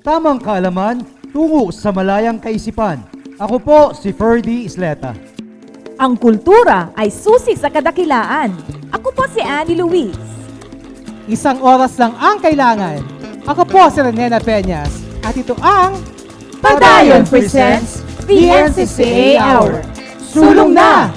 Tamang kaalaman, tungo sa malayang kaisipan. Ako po si Ferdy Isleta. Ang kultura ay susi sa kadakilaan. Ako po si Annie Luis. Isang oras lang ang kailangan. Ako po si Renena Peñas. At ito ang Padayon Presents, the NCCA Hour. Sulong na!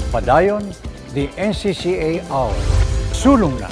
Padayon, the NCCA Hour. Sulong na!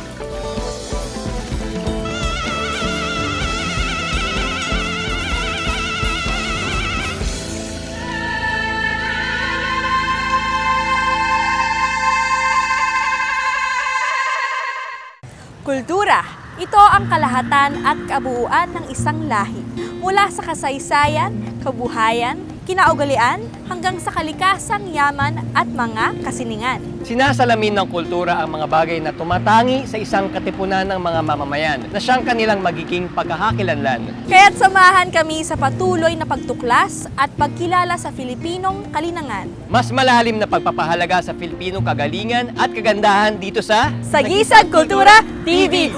Kultura. Ito ang kalahatan at kabuuan ng isang lahi. Mula sa kasaysayan, kabuhayan, kinaugalian, hanggang sa kalikasang yaman at mga kasiningan. Sinasalamin ng kultura ang mga bagay na tumatangi sa isang katipunan ng mga mamamayan na siyang kanilang magiging pagkakakilanlan. Kaya't samahan kami sa patuloy na pagtuklas at pagkilala sa Filipinong kalinangan. Mas malalim na pagpapahalaga sa Filipinong kagalingan at kagandahan dito sa Sagisag Kultura TV!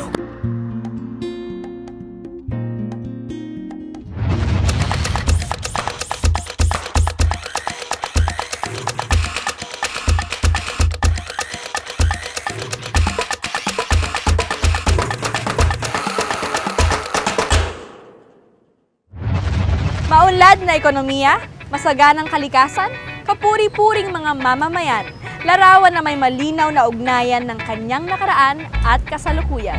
Maunlad na ekonomiya, masaganang kalikasan, kapuri-puring mga mamamayan, larawan na may malinaw na ugnayan ng kanyang nakaraan at kasalukuyan.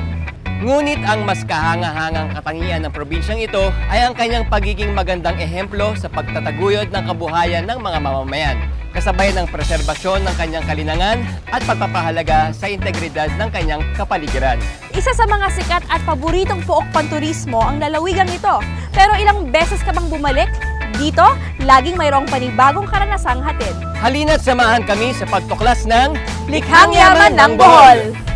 Ngunit ang mas kahanga-hangang katangian ng probinsyang ito ay ang kanyang pagiging magandang ehemplo sa pagtataguyod ng kabuhayan ng mga mamamayan, kasabay ng preserbasyon ng kanyang kalinangan at pagpapahalaga sa integridad ng kanyang kapaligiran. Isa sa mga sikat at paboritong pook panturismo ang lalawigang ito. Pero ilang beses ka bang bumalik? Dito, laging mayroong panibagong karanasang hatid. Halina't samahan kami sa pagtuklas ng Likhang Yaman ng Bohol!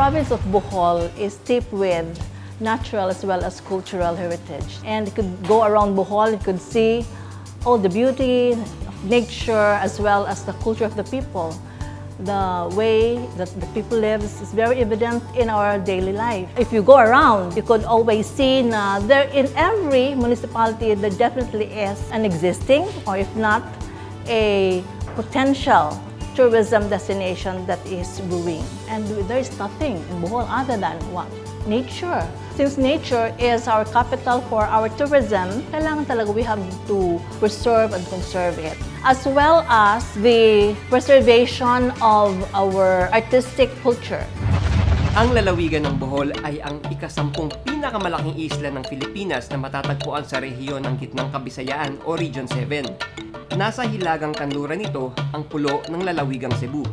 province of Bohol is steeped with natural as well as cultural heritage. And you could go around Bohol, you could see all the beauty of nature as well as the culture of the people. The way that the people live is very evident in our daily life. If you go around, you could always see na there in every municipality there definitely is an existing, or if not, a potential tourism destination that is brewing. And there is nothing in Bohol other than what? Nature. Since nature is our capital for our tourism, kailangan talaga we have to preserve and conserve it. As well as the preservation of our artistic culture. Ang lalawigan ng Bohol ay ang ika-10 pinakamalaking isla ng Pilipinas na matatagpuan sa rehiyon ng Gitnang Kabisayaan o Region 7. Nasa hilagang kanluran nito ang pulo ng lalawigang Cebu.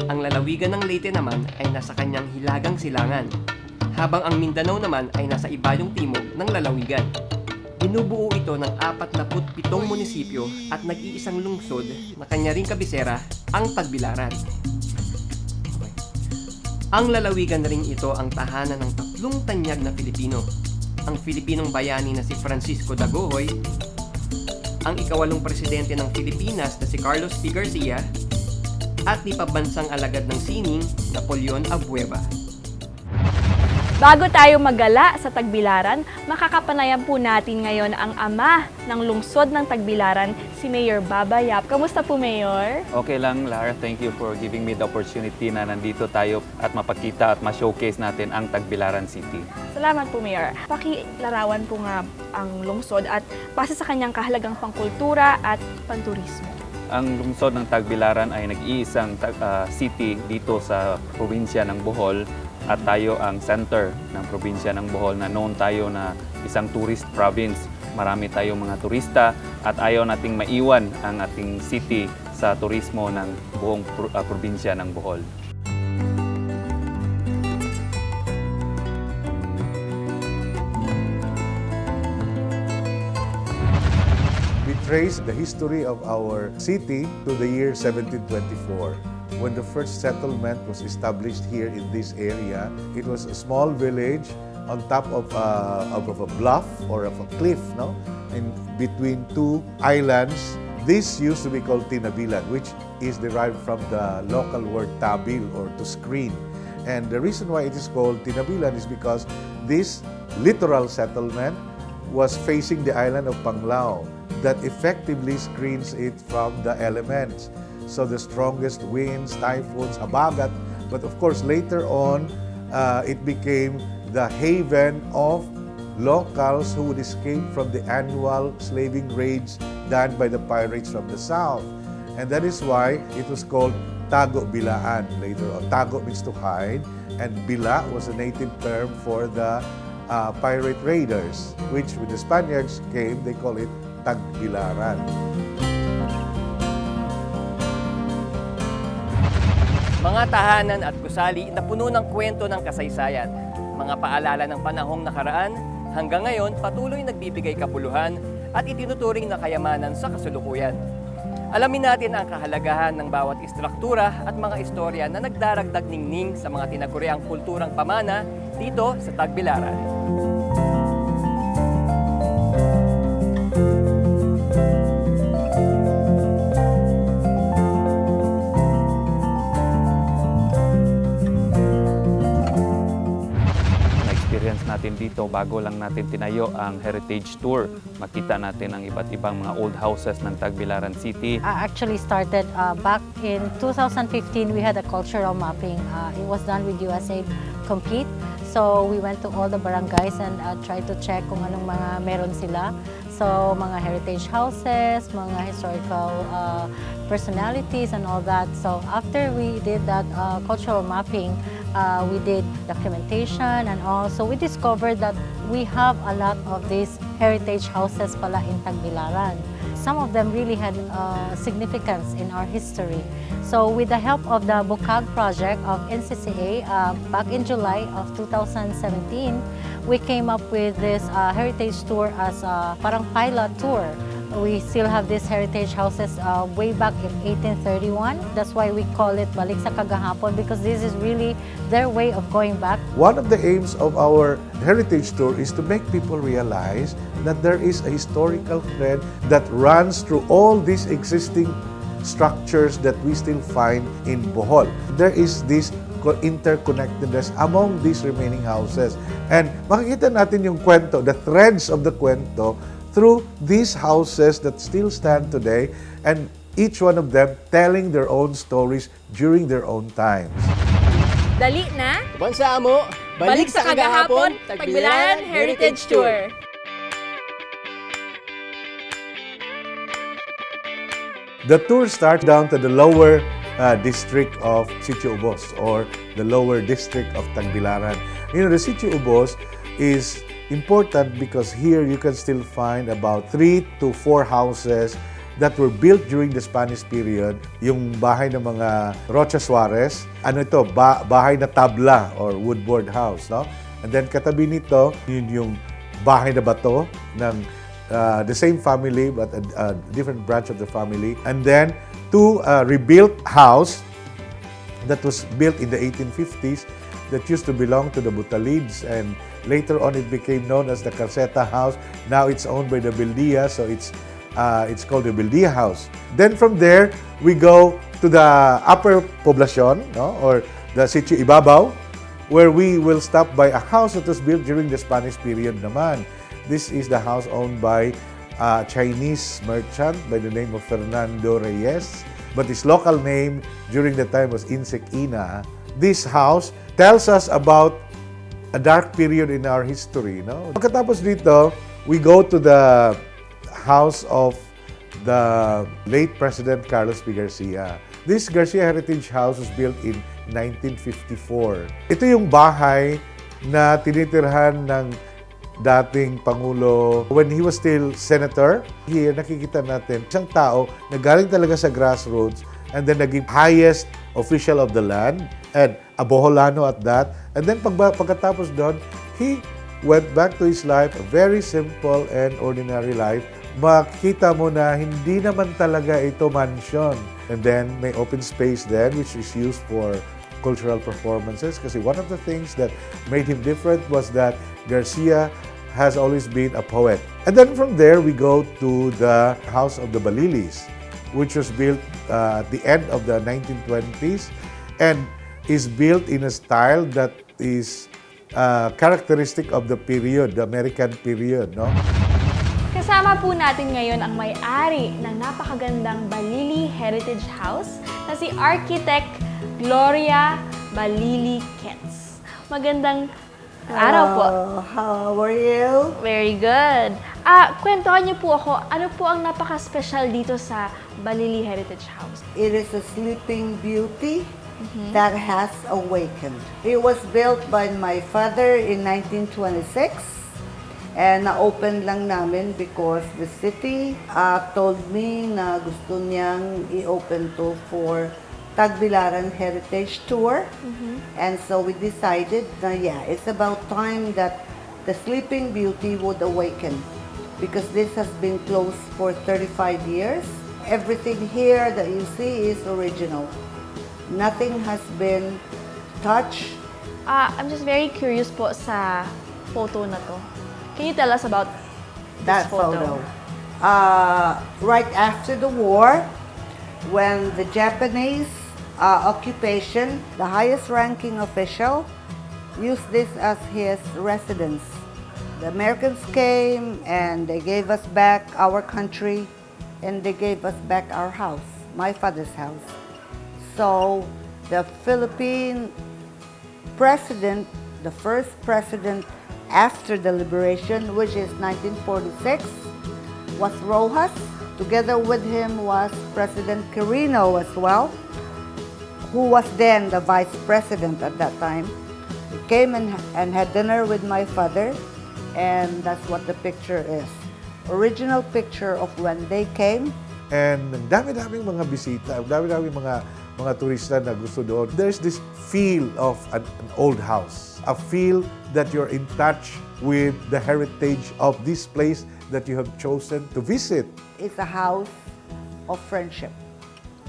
Ang lalawigan ng Leyte naman ay nasa kanyang hilagang silangan, habang ang Mindanao naman ay nasa ibayong timog ng lalawigan. Binubuo ito ng 47 munisipyo at nag-iisang lungsod na kanya ring kabisera, ang Tagbilaran. Ang lalawigan na rin ito ang tahanan ng 3 tanyag na Pilipino. Ang Filipinong bayani na si Francisco Dagohoy, ang ika-8 presidente ng Pilipinas na si Carlos P. Garcia, at ni pabansang alagad ng sining, Napoleon Abueva. Bago tayo maggala sa Tagbilaran, makakapanayan po natin ngayon ang ama ng lungsod ng Tagbilaran, si Mayor Baba Yap. Kamusta po, Mayor? Okay lang, Lara. Thank you for giving me the opportunity na nandito tayo at mapakita at ma-showcase natin ang Tagbilaran City. Salamat po, Mayor. Pakilarawan po nga ang lungsod at base sa kanyang kahalagang pangkultura at panturismo. Ang lungsod ng Tagbilaran ay nag-iisang city dito sa probinsya ng Bohol at tayo ang center ng probinsya ng Bohol na known tayo na isang tourist province. Marami tayong mga turista at ayaw nating maiwan ang ating city sa turismo ng buong probinsya ng Bohol. We trace the history of our city to the year 1724. When the first settlement was established here in this area, it was a small village on top of a bluff or of a cliff, no? In between 2 islands. This used to be called Tinabilan, which is derived from the local word tabil or to screen. And the reason why it is called Tinabilan is because this littoral settlement was facing the island of Panglao that effectively screens it from the elements. So the strongest winds, typhoons, habagat. But of course, later on, it became the haven of locals who would escape from the annual slaving raids done by the pirates from the south. And that is why it was called Tago Bilaan later on. Tago means to hide, and Bila was a native term for the pirate raiders, which when the Spaniards came, they call it Tagbilaran. Mga tahanan at gusali na puno ng kwento ng kasaysayan, mga paalala ng panahong nakaraan, hanggang ngayon patuloy nagbibigay kapuluhan at itinuturing na kayamanan sa kasulukuyan. Alamin natin ang kahalagahan ng bawat istruktura at mga istorya na nagdaragdag ningning sa mga tinaguriang kulturang pamana dito sa Tagbilaran. Natin dito bago lang natin tinayo ang heritage tour. Makita natin ang iba't ibang mga old houses ng Tagbilaran City. Actually started back in 2015. We had a cultural mapping. It was done with USAID Complete. So we went to all the barangays and tried to check kung anong mga meron sila. So mga heritage houses, mga historical personalities and all that. So after we did that cultural mapping, we did documentation and all. So we discovered that we have a lot of these heritage houses pala in Tagbilaran. Some of them really had significance in our history. So with the help of the Bukag project of NCCA, back in July of 2017, we came up with this heritage tour as a parang pilot tour We still have these heritage houses way back in 1831. That's why we call it Balik sa Kagahapon, because this is really their way of going back. One of the aims of our heritage tour is to make people realize that there is a historical thread that runs through all these existing structures that we still find in Bohol. There is this interconnectedness among these remaining houses. And makikita natin yung kwento, the threads of the kwento, through these houses that still stand today, and each one of them telling their own stories during their own times. Dali na, Bansa mo, balik sa kagahapon, Tagbilaran Heritage Tour. The tour starts down to the lower district of Sitio Ubos, or the lower district of Tagbilaran. You know, the Sitio Ubos is important because here you can still find about 3 to 4 houses that were built during the Spanish period. Yung bahay ng mga Rocha Suarez, ano ito, bahay na tabla or woodboard house, no? And then katabi nito, yun yung bahay na bato ng the same family but a different branch of the family. And then two rebuilt house that was built in the 1850s that used to belong to the Butalids, and later on it became known as the Calceta House. Now it's owned by the Bildia, so it's called the Bildia House. Then from there we go to the upper poblacion, no, or the Sitio Ibabaw, where we will stop by a house that was built during the Spanish period naman. This is the house owned by a Chinese merchant by the name of Fernando Reyes, but his local name during the time was Insek Ina. This house tells us about a dark period in our history, no? Pagkatapos dito, we go to the house of the late President Carlos P. Garcia. This Garcia Heritage House was built in 1954. Ito yung bahay na tinitirhan ng dating Pangulo when he was still senator. Here, nakikita natin isang tao na galing talaga sa grassroots and then naging highest official of the land and a Boholano at that. And then pagkatapos doon, he went back to his life, a very simple and ordinary life. Makita mo na hindi naman talaga ito mansion. And then may open space then which is used for cultural performances, kasi one of the things that made him different was that Garcia has always been a poet. And then from there, we go to the House of the Balilis, which was built at the end of the 1920s and is built in a style that is characteristic of the period, the American period, no? Kasama po natin ngayon ang may-ari ng napakagandang Balili Heritage House na si Architect Gloria Balili Kets. Magandang araw po. How are you? Very good. Kwentuhan niyo po ako, ano po ang napaka-special dito sa Balili Heritage House? It is a sleeping beauty that has awakened. It was built by my father in 1926. And na-open lang namin because the city told me na gusto niyang i-open to for Tagbilaran Heritage Tour. And so we decided na it's about time that the Sleeping Beauty would awaken, because this has been closed for 35 years. Everything here that you see is original. Nothing has been touched. I'm just very curious po sa photo na to. Can you tell us about that photo? Right after the war, when the Japanese occupation, the highest ranking official, used this as his residence. The Americans came and they gave us back our country, and they gave us back our house, my father's house. So the Philippine president, the first president after the liberation, which is 1946, was Rojas. Together with him was President Quirino as well, who was then the vice president at that time. He came and had dinner with my father, and that's what the picture is. Original picture of when they came. And ang dami-daming mga bisita, ang dami-daming mga turista na gusto doon. There's this feel of an old house, a feel that you're in touch with the heritage of this place that you have chosen to visit. It's a house of friendship.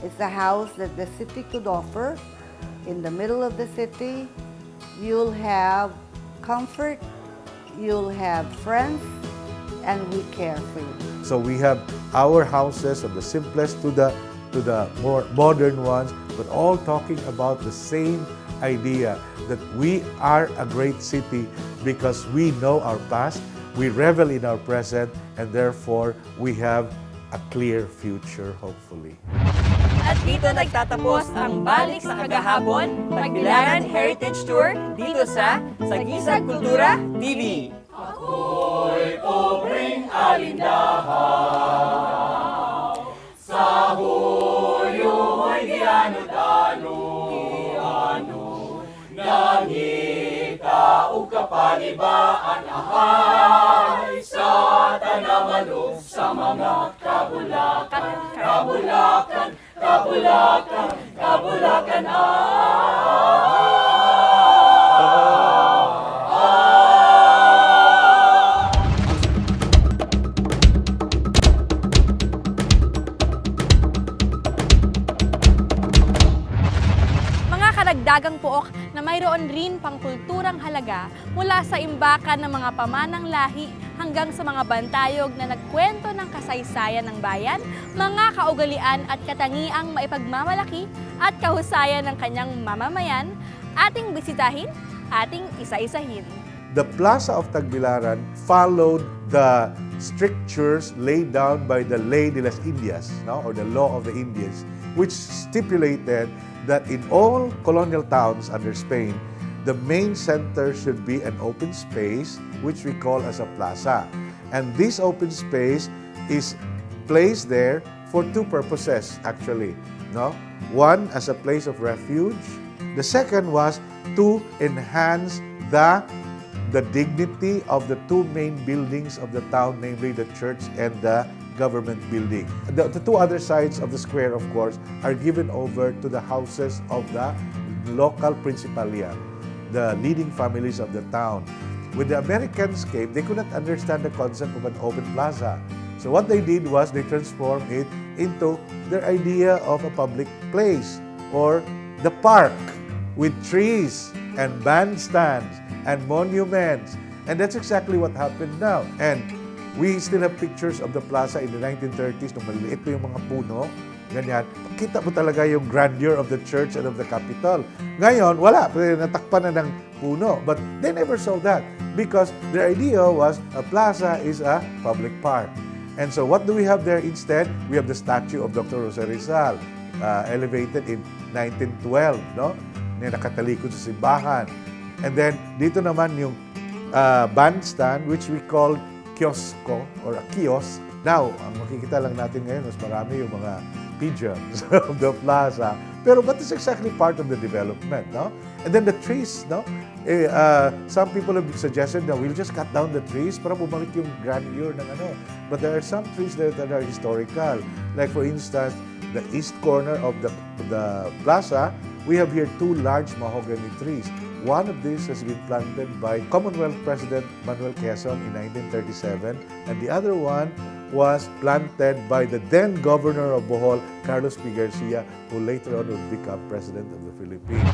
It's a house that the city could offer. In the middle of the city, you'll have comfort, you'll have friends, and we care for you. So we have our houses from the simplest to the more modern ones, but all talking about the same idea that we are a great city because we know our past, we revel in our present, and therefore we have a clear future, hopefully. At dito nagtatapos ang Balik sa Kagahapon, Tagbilaran Heritage Tour dito sa Sagisag Kultura TV. Ako'y pobreng alindahan, sa huyo'y di ano-dano, nangita o kapanibaan ahay, sa tanamanong sa mga kabulakan, kabulakan, kabulakan, kabulakan Mga karagdagang puok na mayroon rin pang kulturang halaga mula sa imbakan ng mga pamanang lahi hanggang sa mga bantayog na nagkwento ng kasaysayan ng bayan, mga kaugalian at katangiang maipagmamalaki at kahusayan ng kanyang mamamayan, ating bisitahin, ating isa-isahin. The Plaza of Tagbilaran followed the strictures laid down by the Ley de las Indias, no? Or the Law of the Indians, which stipulated that in all colonial towns under Spain, the main center should be an open space, which we call as a plaza. And this open space is placed there for two purposes, actually. No? One, as a place of refuge. The second was to enhance the dignity of the two main buildings of the town, namely the church and the government building. The two other sides of the square, of course, are given over to the houses of the local principalia, the leading families of the town. When the Americans came, they could not understand the concept of an open plaza. So what they did was they transformed it into their idea of a public place or the park with trees and bandstands and monuments. And that's exactly what happened now. And we still have pictures of the plaza in the 1930s nung maliliit pa yung mga puno, ganyan. Kita mo talaga yung grandeur of the church and of the capital. Ngayon, wala. Natakpan na ng puno. But they never saw that because their idea was a plaza is a public park. And so what do we have there instead? We have the statue of Dr. Jose Rizal, elevated in 1912, no? Na nakatalikod sa simbahan. And then, dito naman yung bandstand, which we call kiosko or a kiosk. Now, ang makikita lang natin ngayon mas marami yung mga pigeons of the plaza. But it's exactly part of the development, no? And then the trees, no? Some people have suggested that we'll just cut down the trees para bumalik yung grandeur ng ano. But there are some trees that are historical. Like for instance, the east corner of the plaza, we have here two large mahogany trees. One of these has been planted by Commonwealth President Manuel Quezon in 1937, and the other one was planted by the then Governor of Bohol, Carlos P. Garcia, who later on would become President of the Philippines.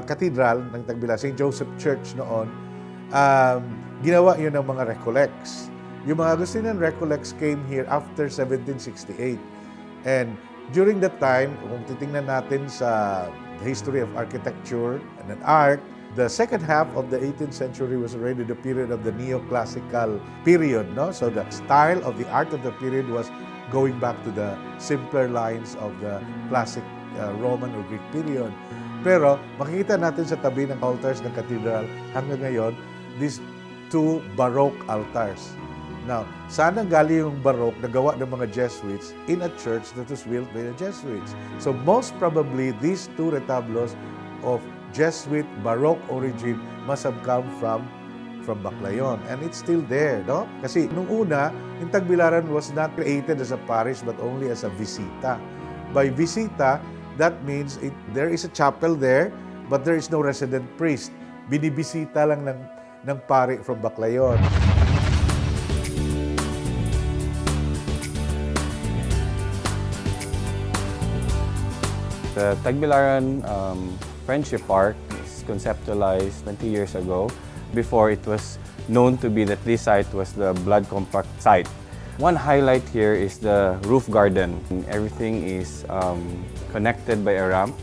Cathedral ng Tagbilaran, St. Joseph Church noon, ginawa yun ng mga Recollects. Yung mga Augustinian Recollects came here after 1768. And during that time, kung titingnan natin sa history of architecture and art, the second half of the 18th century was already the period of the neoclassical period, no? So the style of the art of the period was going back to the simpler lines of the classic Roman or Greek period. Pero makikita natin sa tabi ng altars ng cathedral hanggang ngayon, these two Baroque altars. Now, saan ang galing yung Baroque na gawa ng mga Jesuits in a church that was built by the Jesuits? So most probably, these two retablos of Jesuit Baroque origin must have come from from Baclayon. And it's still there, no? Kasi nung una, yung Tagbilaran was not created as a parish but only as a visita. By visita, that means there is a chapel there but there is no resident priest. Binibisita lang ng pari from Baclayon. The Tagbilaran Friendship Park is conceptualized 20 years ago. Before, it was known to be that this site was the blood compact site. One highlight here is the roof garden. Everything is connected by a ramp.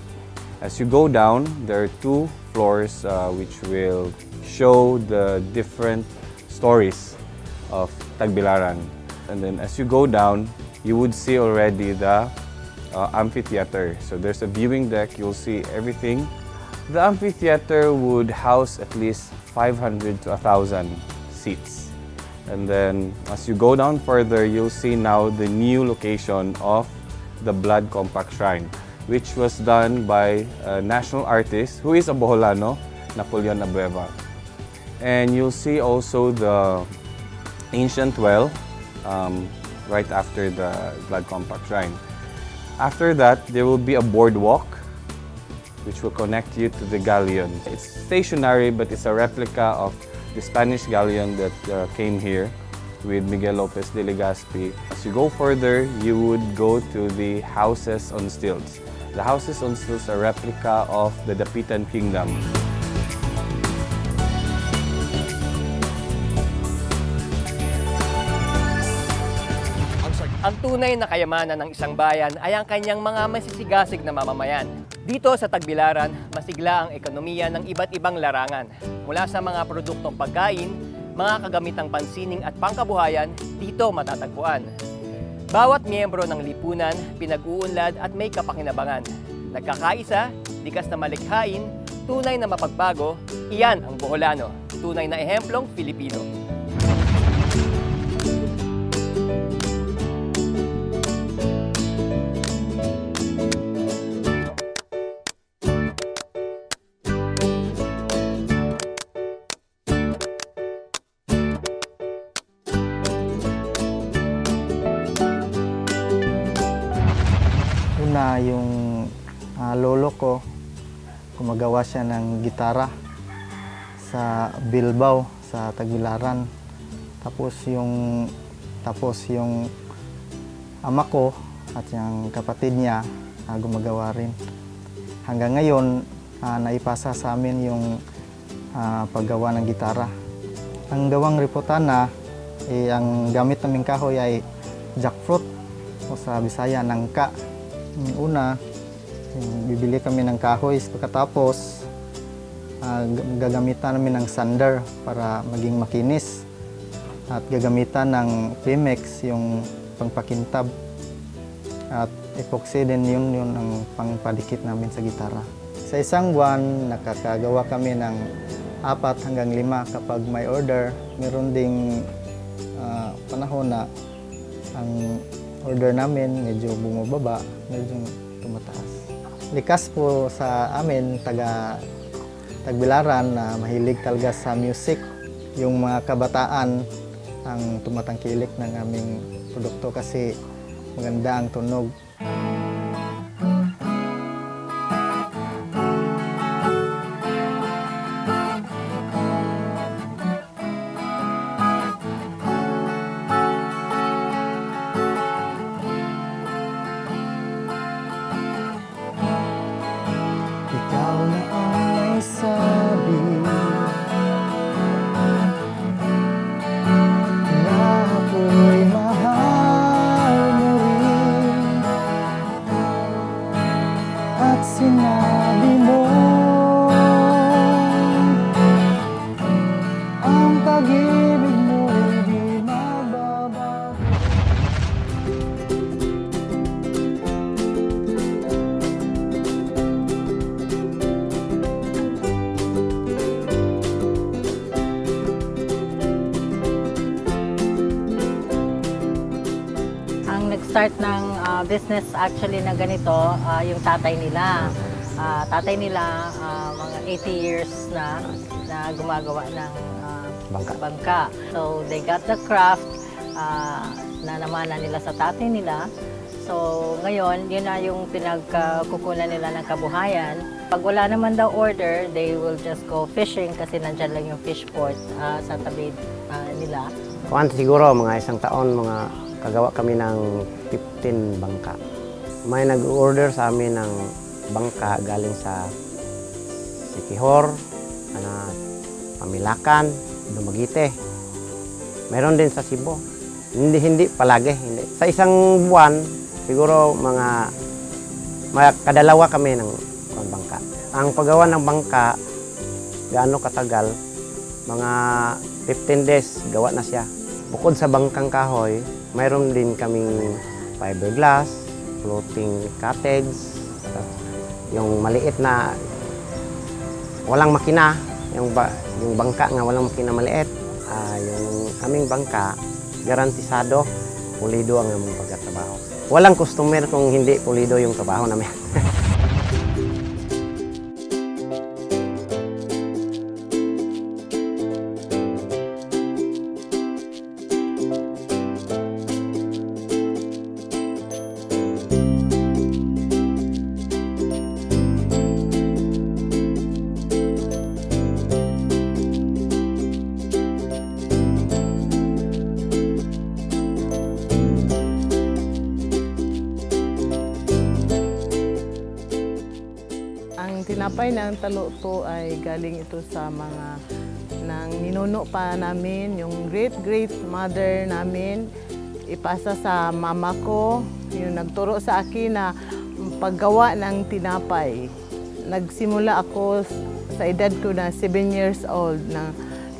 As you go down, there are 2 floors which will show the different stories of Tagbilaran. And then as you go down, you would see already the amphitheater. So there's a viewing deck, you'll see everything. The amphitheater would house at least 500 to 1,000 seats. And then as you go down further, you'll see now the new location of the Blood Compact Shrine, which was done by a national artist who is a Boholano, Napoleon Abueva. And you'll see also the ancient well right after the Blood Compact Shrine. After that, there will be a boardwalk which will connect you to the galleon. It's stationary, but it's a replica of the Spanish galleon that came here with Miguel Lopez de Legazpi. As you go further, you would go to the houses on stilts. The houses on stilts are a replica of the Dapitan Kingdom. Ang tunay na kayamanan ng isang bayan ay ang kanyang mga masisigasig na mamamayan. Dito sa Tagbilaran, masigla ang ekonomiya ng iba't ibang larangan. Mula sa mga produktong pagkain, mga kagamitang pansining at pangkabuhayan, dito matatagpuan. Bawat miyembro ng lipunan, pinag-uunlad at may kapakinabangan. Nagkakaisa, likas na malikhain, tunay na mapagbago, iyan ang Boholano, tunay na ehemplong Pilipino. Una, yung lolo ko, gumagawa siya ng gitara sa Bilbao, sa Tagbilaran. Tapos yung ama ko at yung kapatid niya gumagawa rin. Hanggang ngayon, naipasa sa amin yung paggawa ng gitara. Ang gawang ripotana, ang gamit naming kahoy ay jackfruit o sa Bisaya, nangka. Una, bibili kami ng kahoy. Pagkatapos, gagamitan namin ng sander para maging makinis. At gagamitan ng Pimex, yung pangpakintab. At epoxy din yun ang pangpadikit namin sa gitara. Sa isang buwan, nakakagawa kami ng 4 hanggang 5 kapag may order. Meron ding panahon na ang order namin medyo bumababa, medyo tumataas. Likas po sa amin, Tagbilaran, na mahilig talaga sa music. Yung mga kabataan ang tumatangkilik ng aming produkto kasi maganda ang tunog. Ikaw na ang may sabi na ako'y mahal mo rin, at sinabi mo ang pag-ibig mo'y di mababago. Ang nag-start ng business actually na ganito, yung tatay nila. Tatay nila, mga 80 years na gumagawa ng bangka. So they got the craft na namana nila sa tatay nila. So ngayon, yun na yung pinagkukunan nila ng kabuhayan. Pag wala naman daw order, they will just go fishing kasi nandyan lang yung fish port sa tabi nila. Kuan siguro mga isang taon, mga kagawa kami ng 15 bangka. May nag-order sa amin ng bangka galing sa Sikihor, Pamilakan, Dumaguete. Meron din sa Cebu. Hindi palagi. Hindi. Sa isang buwan, siguro mga kadalawa kami ng bangka. Ang paggawa ng bangka, gaano katagal, mga 15 days gawa na siya. Bukod sa bangkang kahoy, mayroon din kaming fiberglass, floating cottage, yung maliit na walang makina, yung bangka nga walang makina maliit. Yung aming bangka, garantisado, pulido ang aming pagkatrabaho. Walang customer kung hindi pulido yung trabaho namin. Tinapay ng taluto ay galing ito sa mga nang ninuno pa namin, yung great-great-mother namin. Ipasa sa mama ko, yung nagturo sa akin na paggawa ng tinapay. Nagsimula ako sa edad ko na 7 years old na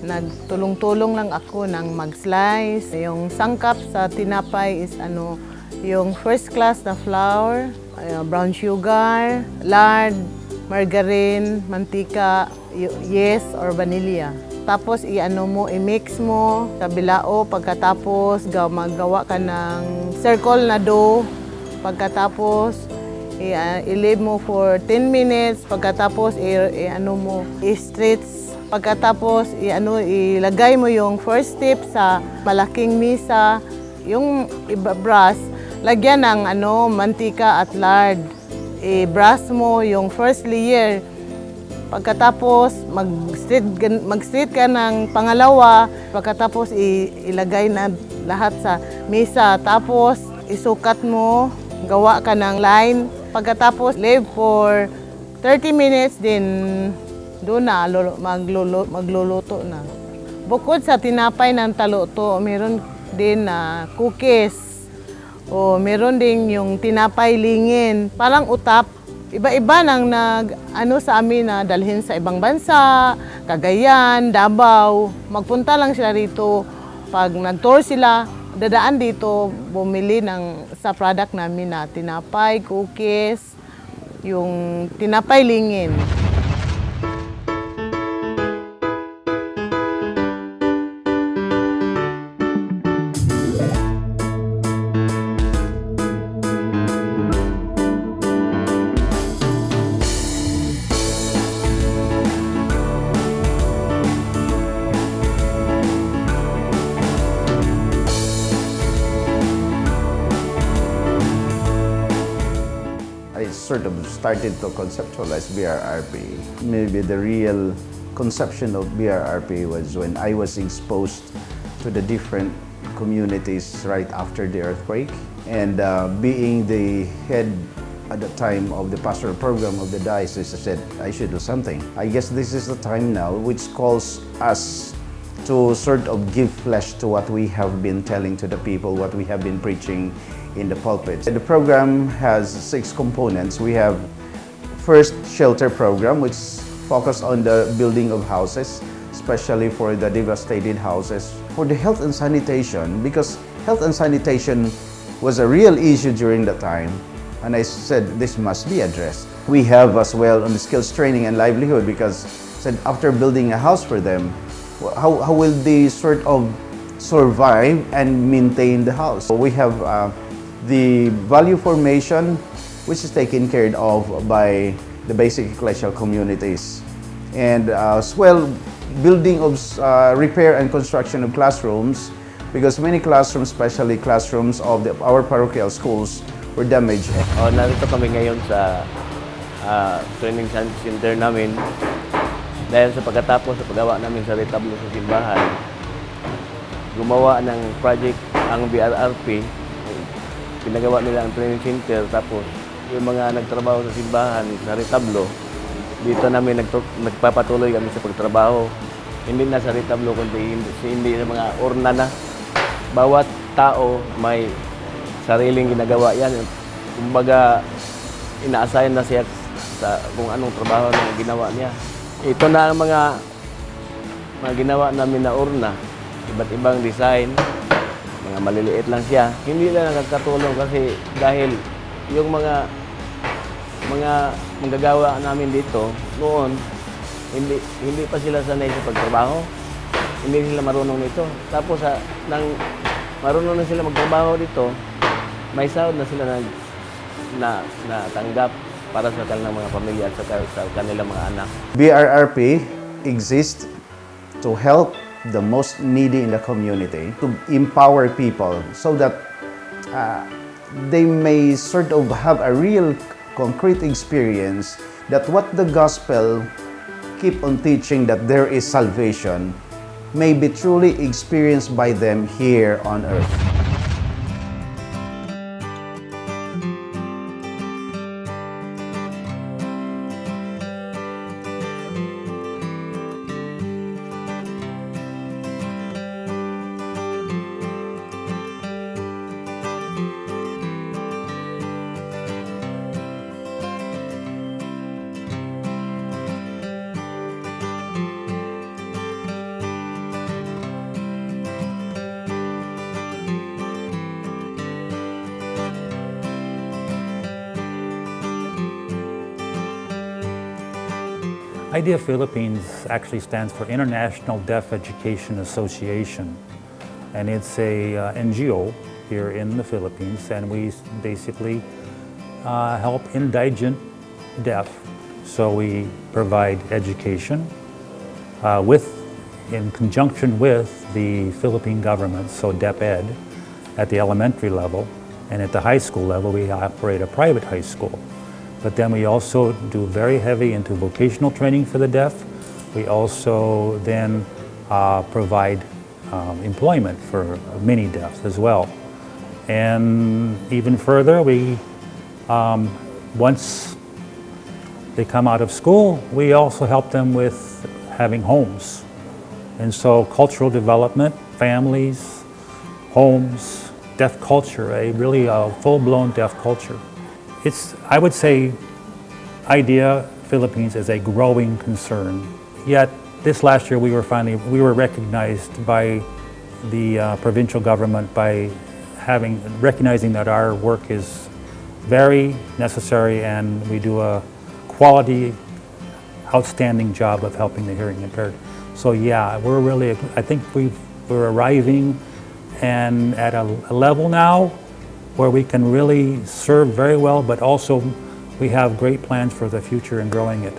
nagtulong-tulong lang ako ng mag-slice. Yung sangkap sa tinapay is yung first class na flour, brown sugar, lard, margarine, mantika, yes or vanilla. Tapos i-mix mo sa bilao. Pagkatapos maggawa ka ng circle na dough. Pagkatapos i-leave mo for 10 minutes. Pagkatapos i-stretch. Pagkatapos ilagay mo yung first step sa malaking misa. Yung brush, lagyan ng mantika at lard. I-brush mo yung first layer. Pagkatapos, mag-street ka ng pangalawa. Pagkatapos, ilagay na lahat sa mesa. Tapos, isukat mo, gawa ka ng line. Pagkatapos, leave for 30 minutes, din doon na magluluto na. Bukod sa tinapay ng taluto, meron din na cookies. O meron din yung tinapay lingin, parang utap. Iba-iba nang sa amin na dalhin sa ibang bansa, Cagayan, Davao. Magpunta lang sila rito. Pag nag-tour sila, dadaan dito, bumili sa product namin na tinapay, cookies, yung tinapay lingin. Sort of started to conceptualize BRRP. Maybe the real conception of BRRP was when I was exposed to the different communities right after the earthquake, and being the head at the time of the pastoral program of the diocese, I said I should do something. I guess this is the time now which calls us to sort of give flesh to what we have been telling to the people, what we have been preaching in the pulpit. The program has 6 components. We have first shelter program, which focus on the building of houses, especially for the devastated houses. For the health and sanitation, because health and sanitation was a real issue during the time, and I said this must be addressed. We have as well on the skills training and livelihood, because said after building a house for them, how will they sort of survive and maintain the house? So we have the value formation, which is taken care of by the basic ecclesial communities. And as well, building of repair and construction of classrooms, because many classrooms, especially classrooms of our parochial schools, were damaged. Narito kami ngayon sa training center namin dahil sa pagkatapos sa paggawa namin sa retablo sa simbahan. Gumawa ng project ang BRRP, pinagawa nila ang training center, tapos yung mga nagtrabaho sa simbahan sa retablo, dito namin nagpapatuloy kami sa pagtrabaho. Hindi na sa retablo, kundi hindi sa mga urna na. Bawat tao may sariling ginagawa yan. Kumbaga, ina-assign na siya sa kung anong trabaho na ginawa niya. Ito na ang mga ginawa namin na urna. Iba't ibang design, mga maliliit lang siya. Hindi na nakakatulong kasi dahil yung mga manggagawa namin dito noon, hindi pa sila sanay sa pagtrabaho. Hindi sila marunong nito. Tapos nang marunong na sila magtrabaho dito, may sahod na sila na tanggap para sa kanilang mga pamilya at sa kanilang mga anak. BRRP exists to help the most needy in the community, to empower people so that they may sort of have a real concrete experience that what the gospel keep on teaching, that there is salvation, may be truly experienced by them here on earth. IDEA Philippines actually stands for International Deaf Education Association, and it's a NGO here in the Philippines, and we basically help indigent deaf. So we provide education in conjunction with the Philippine government, so DepEd at the elementary level, and at the high school level we operate a private high school. But then we also do very heavy into vocational training for the deaf. We also then provide employment for many deaf as well. And even further, once they come out of school, we also help them with having homes. And so cultural development, families, homes, deaf culture, really a full-blown deaf culture. I would say, IDEA Philippines is a growing concern. Yet this last year we were recognized by the provincial government by recognizing that our work is very necessary and we do a quality, outstanding job of helping the hearing impaired. So yeah, I think we're arriving and at a level now where we can really serve very well, but also we have great plans for the future in growing it.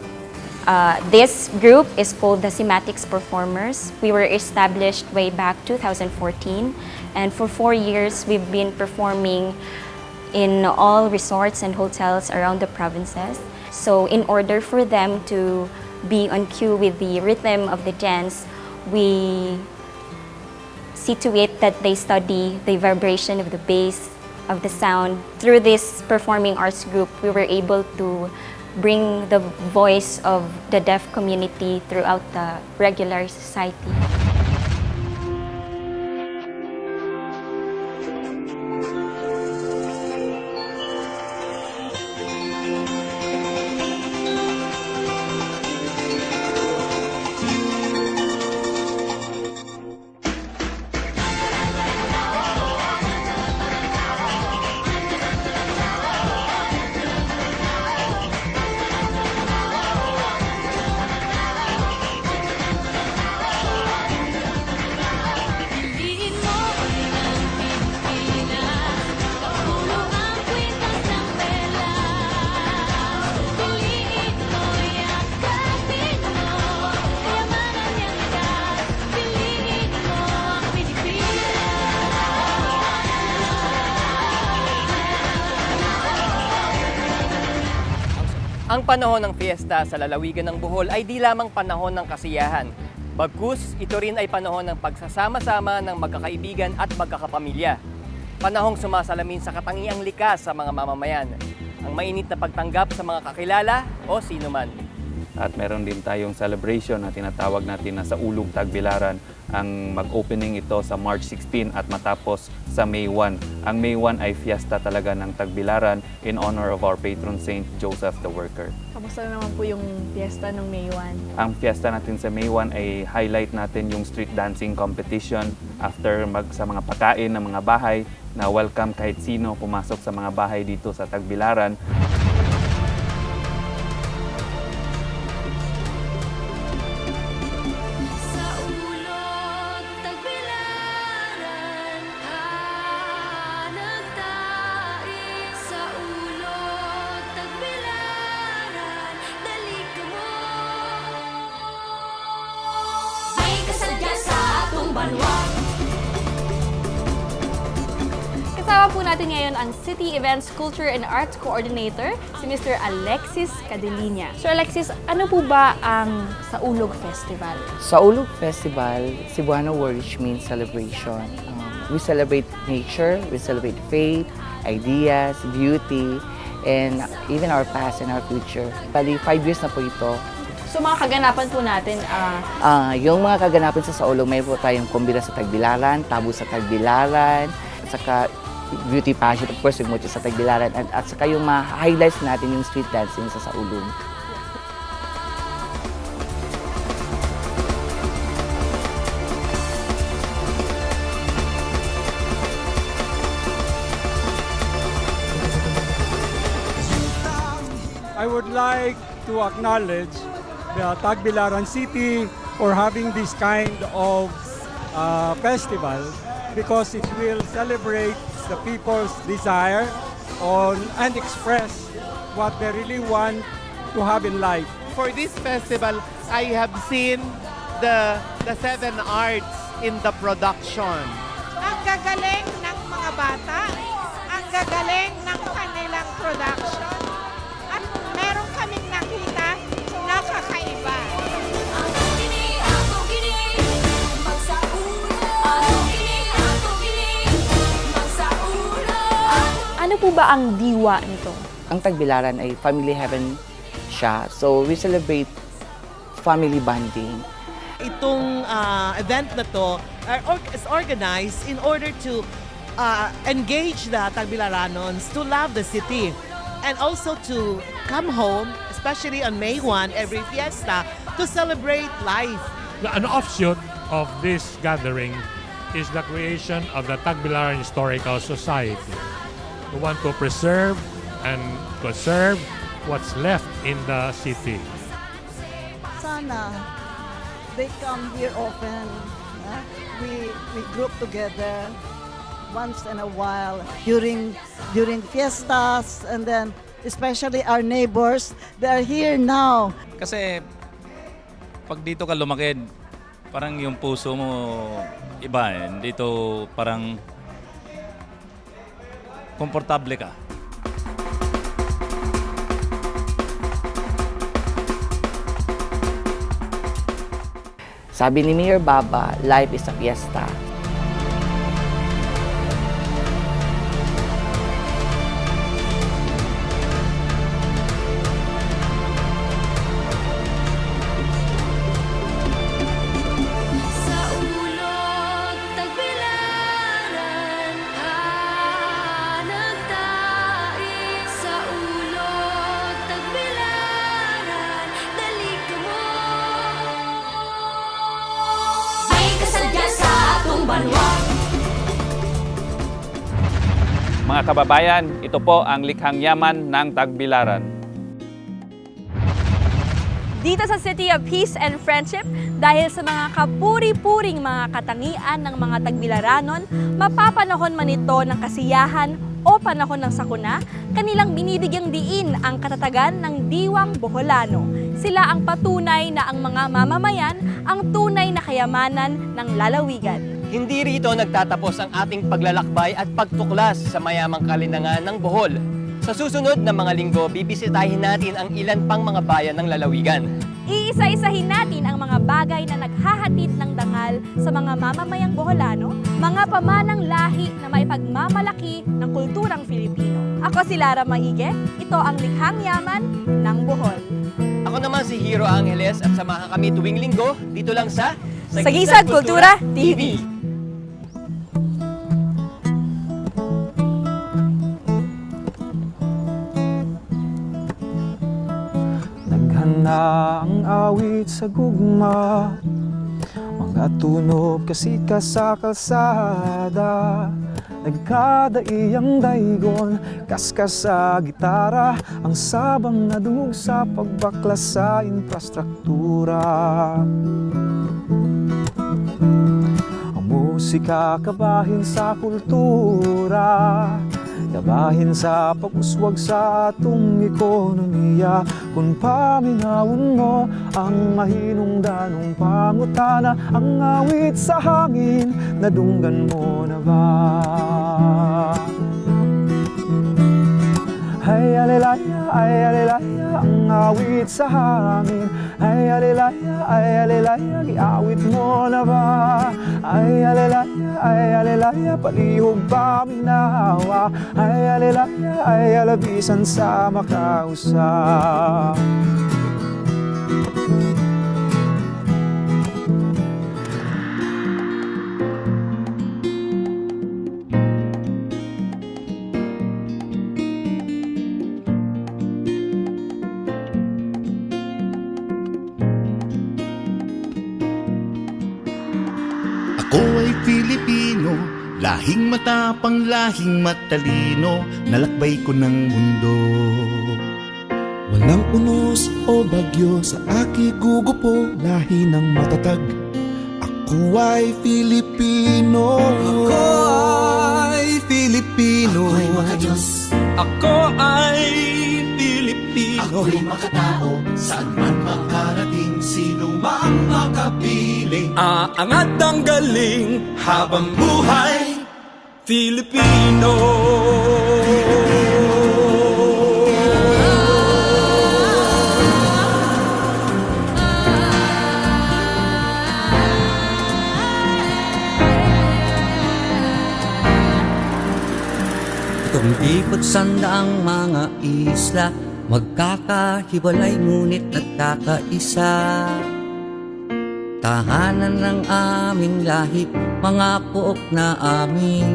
This group is called the Cymatics Performers. We were established way back 2014, and for 4 years we've been performing in all resorts and hotels around the provinces. So in order for them to be on cue with the rhythm of the dance, we see to it that they study the vibration of the bass, of the sound. Through this performing arts group, we were able to bring the voice of the deaf community throughout the regular society. Ang panahon ng fiesta sa lalawigan ng Bohol ay di lamang panahon ng kasiyahan. Bagkus, ito rin ay panahon ng pagsasama-sama ng magkakaibigan at magkakapamilya. Panahong sumasalamin sa katangiang likas sa mga mamamayan. Ang mainit na pagtanggap sa mga kakilala o sino man. At meron din tayong celebration na tinatawag natin na sa Ulog Tagbilaran. Ang mag-opening ito sa March 16 at matapos sa May 1. Ang May 1 ay fiesta talaga ng Tagbilaran in honor of our patron saint, Joseph the Worker. Kamusta naman po yung fiesta ng May 1? Ang fiesta natin sa May 1 ay highlight natin yung street dancing competition after sa mga pagkain ng mga bahay na welcome kahit sino pumasok sa mga bahay dito sa Tagbilaran. Kasama po natin ngayon ang City Events, Culture and Arts Coordinator, si Mr. Alexis Cadelinia. Sir Alexis, ano po ba ang Saulog Festival? Saulog Festival, Cebuano word which means celebration. We celebrate nature, we celebrate faith, ideas, beauty, and even our past and our future. Bali, 5 years na po ito. So mga kaganapan po natin, yung mga kaganapan sa Saulog, may po tayong kumbida sa Tagbilaran, tabu sa Tagbilaran, at saka beauty pageant, of course, yung mucho sa Tagbilaran, at saka yung mga highlights natin yung street dancing sa Saulog. I would like to acknowledge the Tagbilaran City for having this kind of festival because it will celebrate the people's desire and express what they really want to have in life. For this festival, I have seen the 7 arts in the production. Ang gagaling ng mga bata, ang gagaling ng kanilang production, at meron kaming nakita na kakaiba. Ano po ba ang diwa nito? Ang Tagbilaran ay family heaven siya. So we celebrate family bonding. Itong event na to is organized in order to engage the Tagbilaranons to love the city and also to come home, especially on May 1, every fiesta, to celebrate life. An offshoot of this gathering is the creation of the Tagbilaran Historical Society. We want to preserve and conserve what's left in the city. Sana they come here often. We group together once in a while during fiestas, and then especially our neighbors, they are here now. Kasi pag dito ka lumaki, parang yung puso mo iba eh. Dito parang komportable ka. Sabi ni Mayor Baba, life is a fiesta. Mga kababayan, ito po ang Likhang Yaman ng Tagbilaran. Dito sa City of Peace and Friendship, dahil sa mga kapuri-puring mga katangian ng mga Tagbilaranon, mapapanahon man ito ng kasiyahan o panahon ng sakuna, kanilang binibigyang diin ang katatagan ng diwang Boholano. Sila ang patunay na ang mga mamamayan ang tunay na kayamanan ng lalawigan. Hindi rito nagtatapos ang ating paglalakbay at pagtuklas sa mayamang kalinangan ng Bohol. Sa susunod na mga linggo, bibisitahin natin ang ilan pang mga bayan ng lalawigan. Iisa-isahin natin ang mga bagay na naghahatid ng dangal sa mga mamamayang Boholano, mga pamanang lahi na may pagmamalaki ng kulturang Filipino. Ako si Lara Maige, ito ang Likhang Yaman ng Bohol. Ako naman si Hero Angeles at samahan kami tuwing linggo dito lang sa Sagisag Kultura TV. Na ang awit sa gugma, mga tunog kasika sa kalsada, nagkadaiyang daygon, kaskas sa gitara, ang sabang nadungog sa pagbaklas sa infrastruktura. Ang musika kabahin sa kultura, kabahin sa pag-uswag sa atong ekonomiya. Kung paminawon mo ang mahinungdanong pangutana, ang awit sa hangin, nadunggan mo na ba? Ay alelaya, ang awit sa hangin. Ay alelaya, giawit mo na ba? Ay alelaya, palihog pa minawa. Ay alelaya, alabisan sa makausap. Ako ay Pilipino, lahing matapang, lahing matalino, nalakbay ko ng mundo. Walang unos o bagyo sa aki gugupo, lahi ng matatag. Ako ay Filipino. Ako ay Filipino. Ako'y makadiyos. Ako ay Filipino. Ako'y makatao, saan man makarating, sino mang makapiling. Aangat ang galing habang buhay, Filipino. Ikot sandaang mga isla, magkakahiwalay ngunit nagkakaisa. Tahanan ng aming lahi, mga pook na aming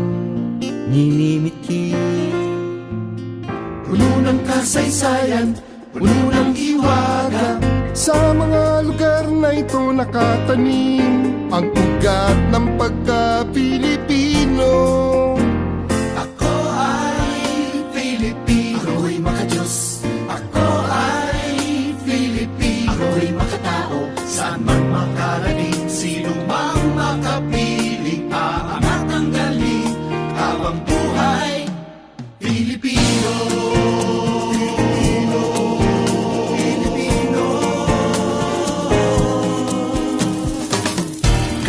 ninimiti. Puno ng kasaysayan, puno ng hiwaga, sa mga lugar na ito nakatanim ang ugat ng pagka-Pilipino.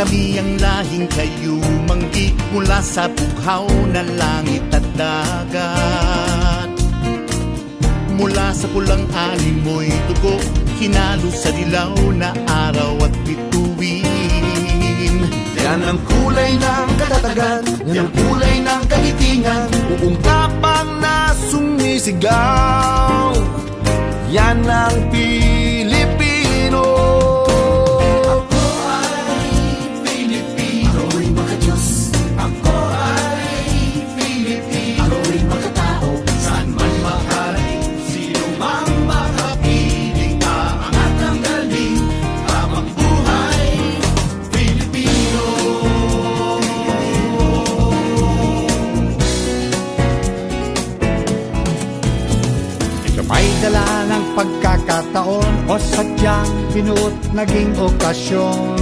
Kami ang lahing kayumanggi, mula sa bughaw na langit at dagat. Mula sa pulang alimoy dugo, hinalo sa dilaw na araw at bituin. Yan ang kulay ng katatagan, yan ang kulay ng kagitingan, uungkapang na sumisigaw. Yan ang Pilipino. Dala ng pagkakataon o sadyang binuot naging okasyon.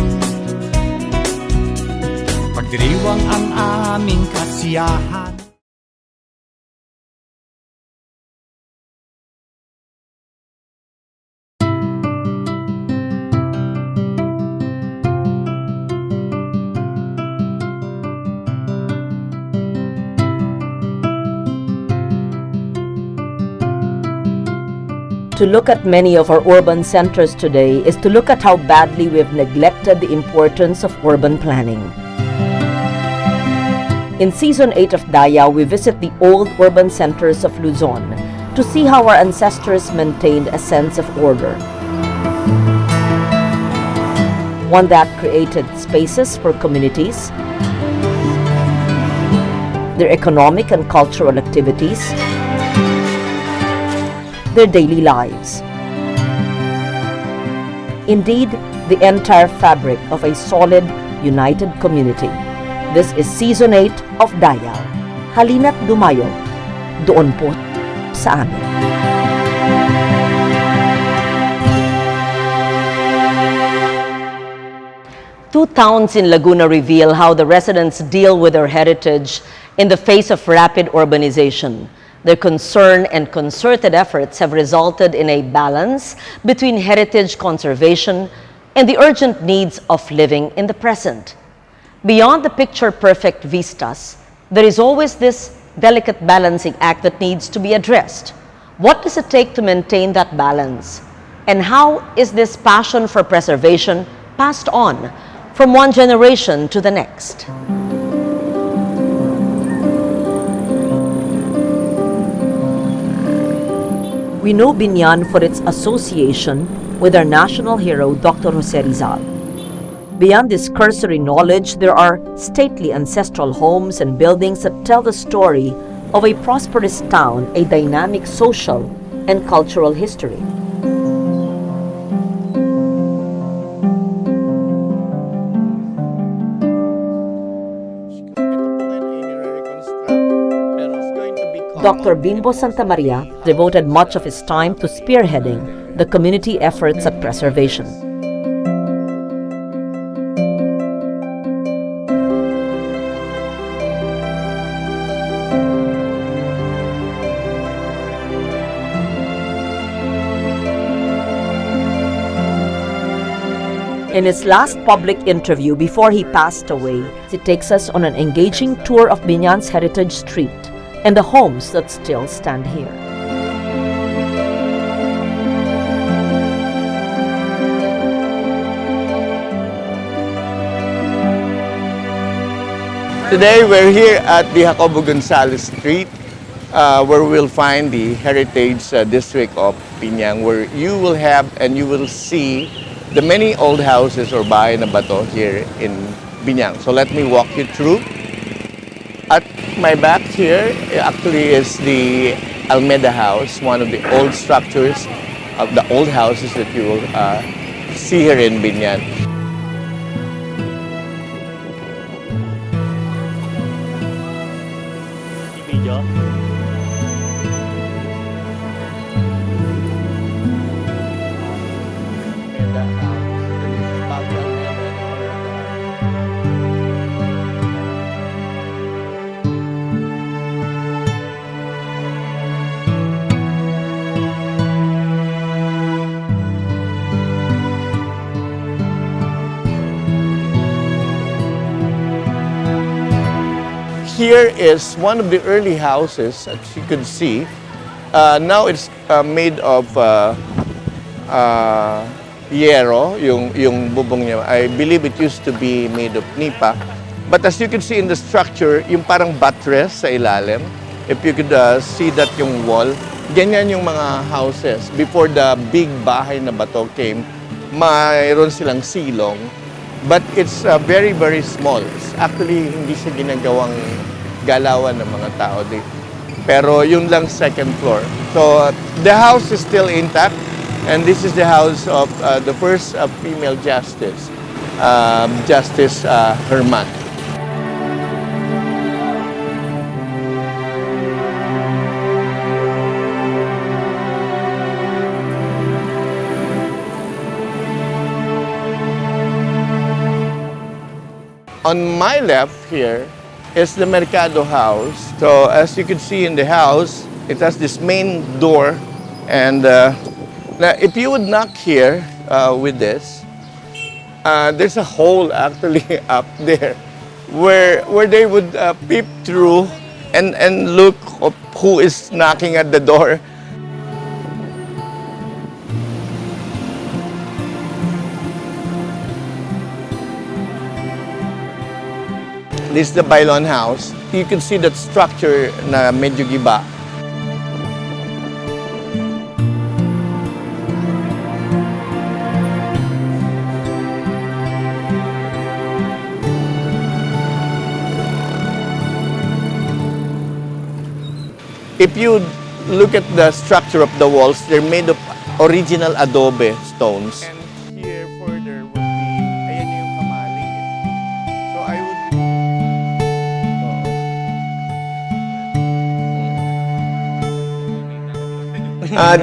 Pagdiriwang ang aming kasiyahan. To look at many of our urban centers today is to look at how badly we've neglected the importance of urban planning. In Season 8 of Dayaw, we visit the old urban centers of Luzon to see how our ancestors maintained a sense of order. One that created spaces for communities, their economic and cultural activities, their daily lives. Indeed, the entire fabric of a solid, united community. This is Season 8 of Dayaw. Halina't dumayo, doon po sa amin. Two towns in Laguna reveal how the residents deal with their heritage in the face of rapid urbanization. Their concern and concerted efforts have resulted in a balance between heritage conservation and the urgent needs of living in the present. Beyond the picture-perfect vistas, there is always this delicate balancing act that needs to be addressed. What does it take to maintain that balance? And how is this passion for preservation passed on from one generation to the next? We know Binan for its association with our national hero, Dr. Jose Rizal. Beyond this cursory knowledge, there are stately ancestral homes and buildings that tell the story of a prosperous town, a dynamic social and cultural history. Dr. Bimbo Santamaria devoted much of his time to spearheading the community efforts at preservation. In his last public interview before he passed away, he takes us on an engaging tour of Binan's Heritage Street and the homes that still stand here. Today we're here at the Jacobo Gonzalez Street where we'll find the Heritage District of Piñang, where you will have and you will see the many old houses or bahay na bato here in Piñang. So let me walk you through. At my back here actually is the Almeda House, one of the old structures of the old houses that you will see here in Binan. Here is one of the early houses, as you could see. Now it's made of yero, yung bubong niya. I believe it used to be made of nipa. But as you can see in the structure, yung parang buttress sa ilalim. If you could see that yung wall, ganyan yung mga houses. Before the big bahay na bato came, mayroon silang silong. But it's very, very small. Actually, hindi siya ginagawang galawan ng mga tao dito. Pero yun lang second floor. So the house is still intact. And this is the house of the first female justice, Justice Herman. On my left here is the Mercado house. So as you can see in the house, it has this main door. And now if you would knock here with this, there's a hole actually up there where they would peep through and look of who is knocking at the door. This is the Bailon house. You can see that structure na medyo giba. If you look at the structure of the walls, they're made of original adobe stones. And here further would be, ayan yung kamali. So I would...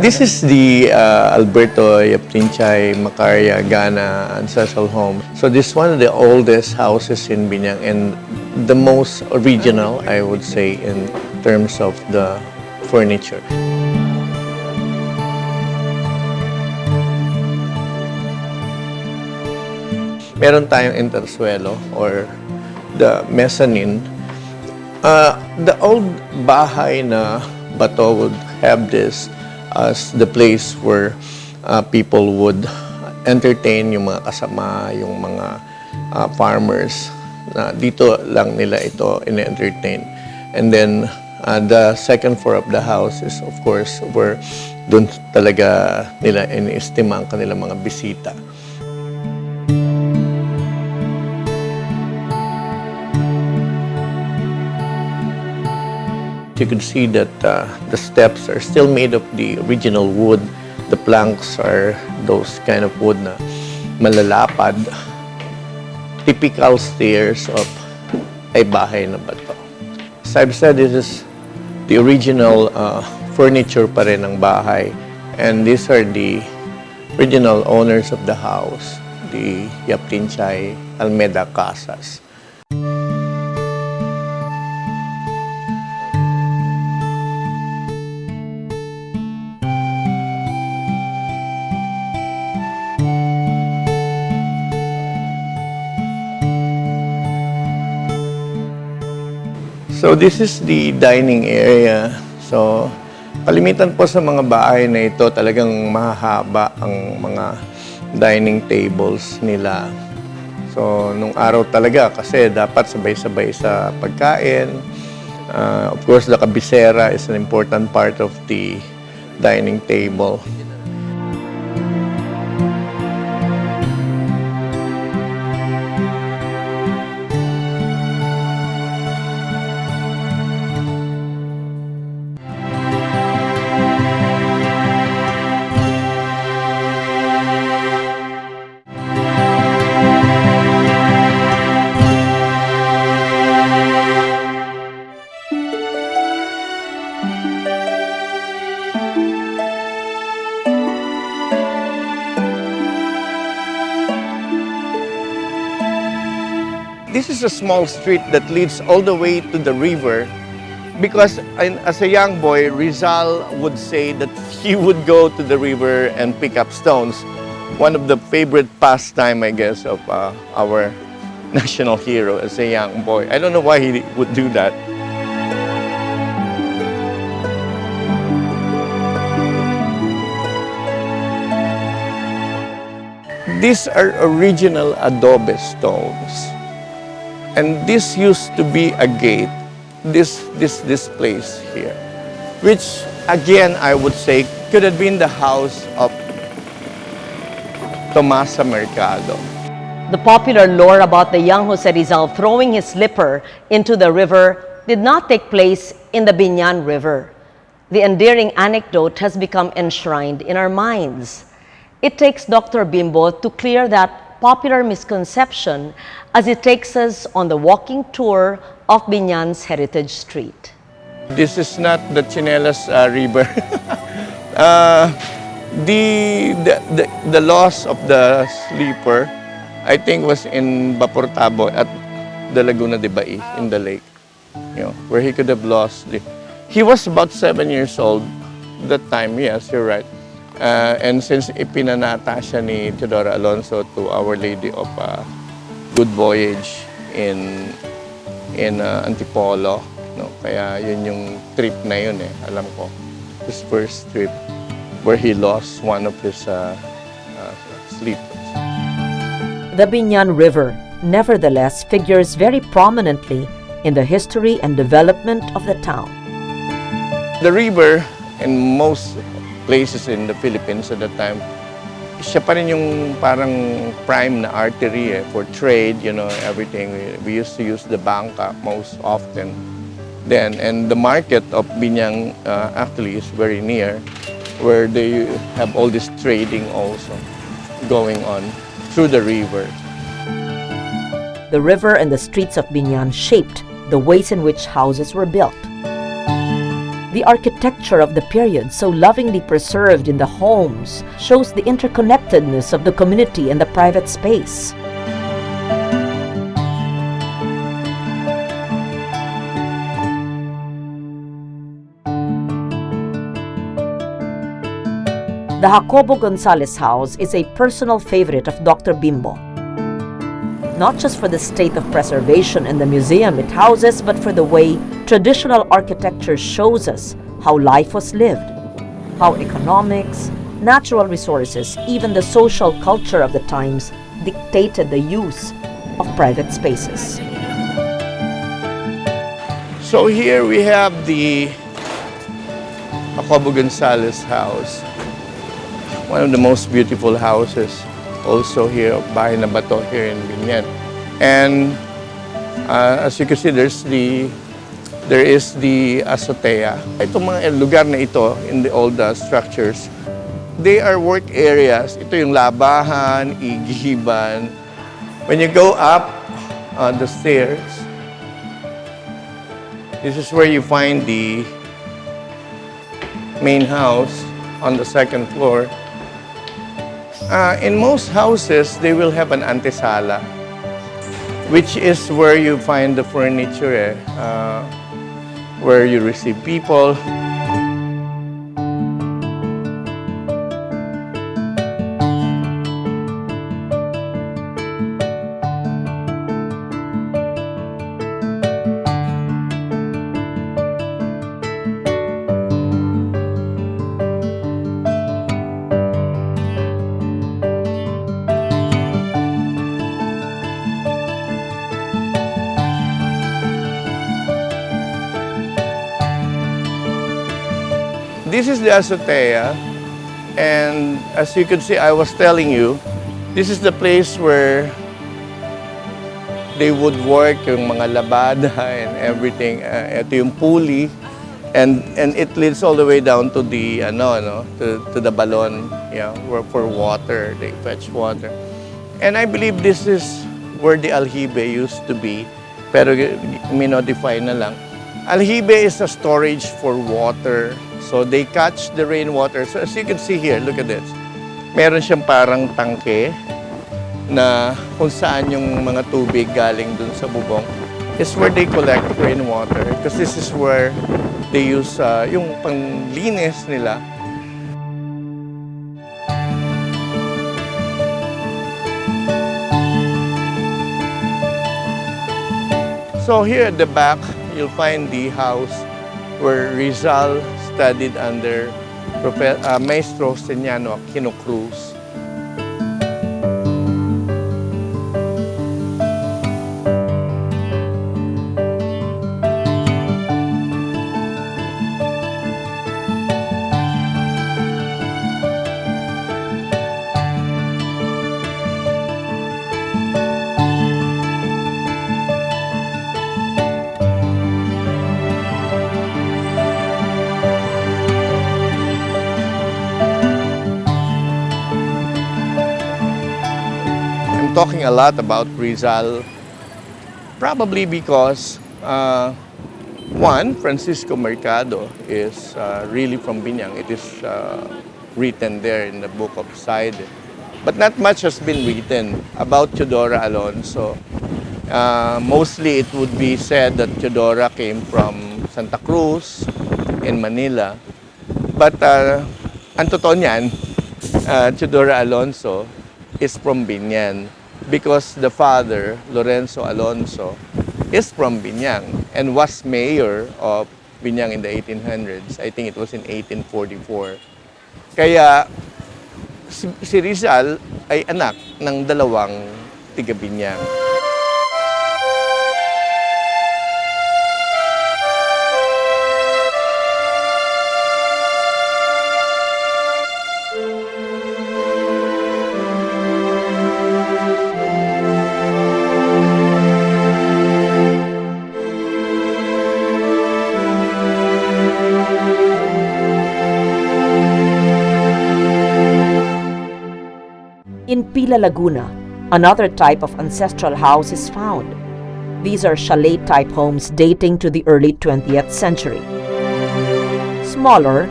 This is the Alberto Yaptinchay Macarya Gana ancestral home. So this is one of the oldest houses in Binan and the most original, I would say, in terms of the furniture. Meron tayong intersuelo or the mezzanine. The old bahay na bato would have this as the place where people would entertain yung mga kasama, yung mga farmers. Dito lang nila ito in-entertain. And then the second floor of the house is of course where doon talaga nila iniestima ang kanilang mga bisita. You can see that the steps are still made of the original wood. The planks are those kind of wood na malalapad. Typical stairs of ay bahay na bato. As I've said, this is the original furniture pa rin ng bahay. And these are the original owners of the house, the Yaptinchay Almeda Casas. So this is the dining area. So kalimitan po sa mga bahay na ito talagang mahahaba ang mga dining tables nila. So nung araw talaga kasi dapat sabay-sabay sa pagkain. Of course, the kabisera is an important part of the dining table. This is a small street that leads all the way to the river because as a young boy, Rizal would say that he would go to the river and pick up stones. One of the favorite pastime, I guess, of our national hero as a young boy. I don't know why he would do that. These are original adobe stones. And this used to be a gate, this place here, which again I would say could have been the house of Tomasa Mercado. The popular lore about the young Jose Rizal throwing his slipper into the river did not take place in the Binan River. The endearing anecdote has become enshrined in our minds. It takes Dr. Bimbo to clear that popular misconception as it takes us on the walking tour of Binan's Heritage Street. This is not the Chinelas River. The loss of the sleeper, I think, was in Baportabo at the Laguna de Bai in the lake, where he could have lost. He was about 7 years old that time. Yes, you're right. And since ipinanata siya ni Teodora Alonso to Our Lady of Good Voyage in Antipolo, kaya yun yung trip na yun alam ko, his first trip where he lost one of his sleepers. The Binan River, nevertheless figures very prominently in the history and development of the town. The river in most places in the Philippines at the time, siya pa rin yung parang prime na artery for trade, you know, everything. We used to use the bangka most often then. And the market of Binan actually is very near, where they have all this trading also going on through the river. The river and the streets of Binan shaped the ways in which houses were built. The architecture of the period, so lovingly preserved in the homes, shows the interconnectedness of the community and the private space. The Jacobo Gonzalez house is a personal favorite of Dr. Bimbo. Not just for the state of preservation and the museum it houses, but for the way traditional architecture shows us how life was lived, how economics, natural resources, even the social culture of the times dictated the use of private spaces. So here we have the Jacobo Gonzalez house, one of the most beautiful houses also here, Bahay na Bato here in Binan. And as you can see, there is the azotea. Itong mga lugar na ito, in the old structures, they are work areas. Ito yung labahan, igiban. When you go up the stairs, this is where you find the main house on the second floor. In most houses, they will have an antesala, which is where you find the furniture, where you receive people. This is the azotea, and as you can see, I was telling you, this is the place where they would work, yung mga labada and everything. Ito yung pulley, and it leads all the way down to the to the balon, yeah, for water. They fetch water, and I believe this is where the aljibe used to be, pero minodify na lang. Aljibe is a storage for water. So they catch the rainwater. So as you can see here, look at this. Meron siyang parang tangke na kung saan yung mga tubig galing dun sa bubong. It's where they collect rainwater because this is where they use yung panglinis nila. So here at the back, you'll find the house where Rizal studied under Maestro Seniano Aquino Cruz. Talking a lot about Rizal, probably because one, Francisco Mercado is really from Binan. It is written there in the book of Side. But not much has been written about Teodora Alonso. Mostly it would be said that Teodora came from Santa Cruz in Manila. But ang totoo niyan, Teodora Alonso is from Binan. Because the father, Lorenzo Alonso, is from Binan and was mayor of Binan in the 1800s. I think it was in 1844. Kaya si Rizal ay anak ng dalawang tiga Binan. Pila, Laguna, another type of ancestral house is found. These are chalet-type homes dating to the early 20th century. Smaller,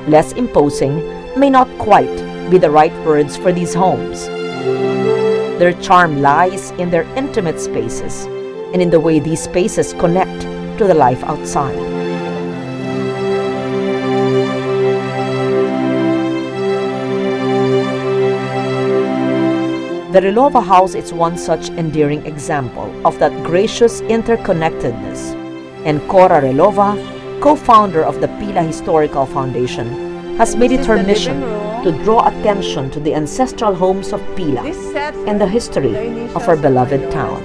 less imposing, may not quite be the right words for these homes. Their charm lies in their intimate spaces and in the way these spaces connect to the life outside. The Relova House is one such endearing example of that gracious interconnectedness, and Cora Relova, co-founder of the Pila Historical Foundation, has made it her mission to draw attention to the ancestral homes of Pila and the history of our beloved town.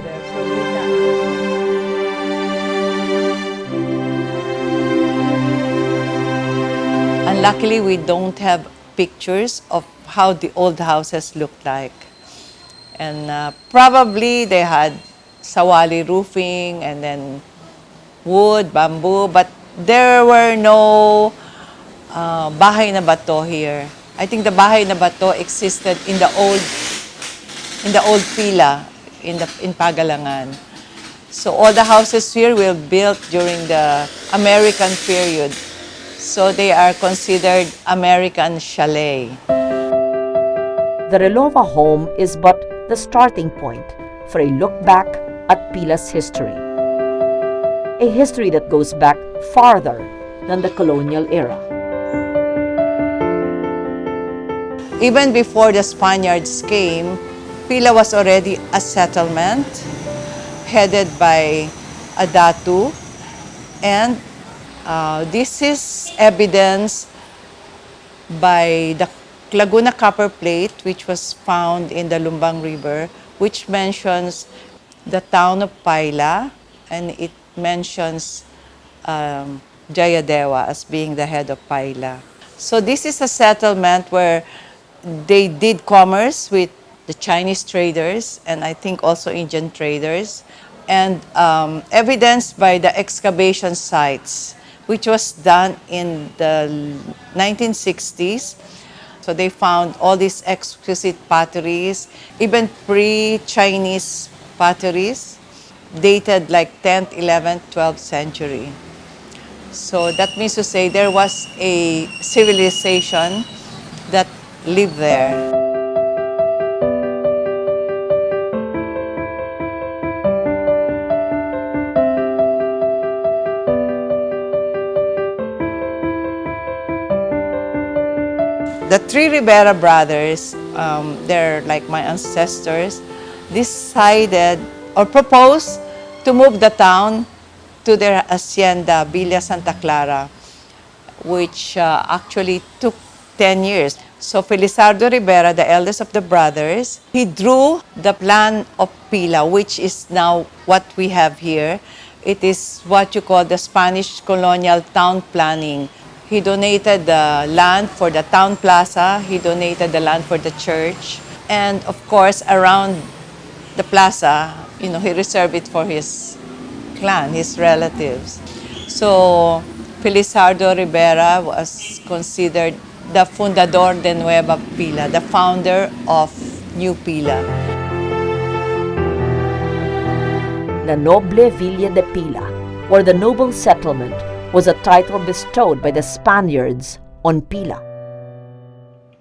And luckily, we don't have pictures of how the old houses looked like. And probably they had sawali roofing and then wood, bamboo, but there were no bahay na bato here. I think the bahay na bato existed in the old Pila in Pagalangan. So all the houses here were built during the American period. So they are considered American chalet. The Relova home is but the starting point for a look back at Pila's history. A history that goes back farther than the colonial era. Even before the Spaniards came, Pila was already a settlement headed by a datu, and this is evidence by the Laguna copper plate, which was found in the Lumbang River, which mentions the town of Pila, and it mentions Jayadewa as being the head of Pila. So this is a settlement where they did commerce with the Chinese traders and I think also Indian traders, and evidenced by the excavation sites, which was done in the 1960s. So they found all these exquisite potteries, even pre-Chinese potteries, dated like 10th, 11th, 12th century. So that means to say there was a civilization that lived there. The three Rivera brothers, they're like my ancestors, decided or proposed to move the town to their hacienda, Villa Santa Clara, which actually took 10 years. So Felizardo Rivera, the eldest of the brothers, he drew the plan of Pila, which is now what we have here. It is what you call the Spanish colonial town planning. He donated the land for the town plaza, he donated the land for the church, and of course around the plaza, he reserved it for his clan, his relatives. So Felizardo Rivera was considered the fundador de Nueva Pila, the founder of New Pila. La Noble Villa de Pila, or the noble settlement, was a title bestowed by the Spaniards on Pila.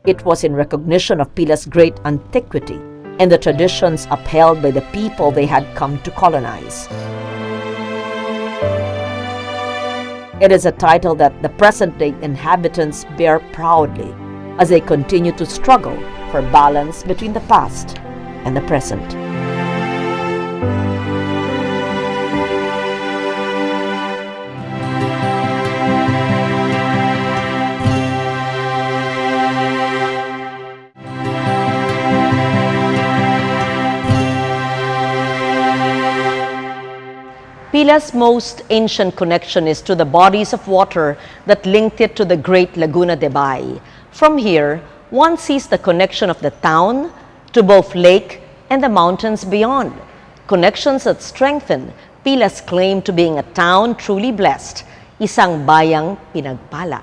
It was in recognition of Pila's great antiquity and the traditions upheld by the people they had come to colonize. It is a title that the present-day inhabitants bear proudly as they continue to struggle for balance between the past and the present. Pila's most ancient connection is to the bodies of water that linked it to the great Laguna de Buhay. From here, one sees the connection of the town to both lake and the mountains beyond. Connections that strengthen Pila's claim to being a town truly blessed, isang bayang pinagpala.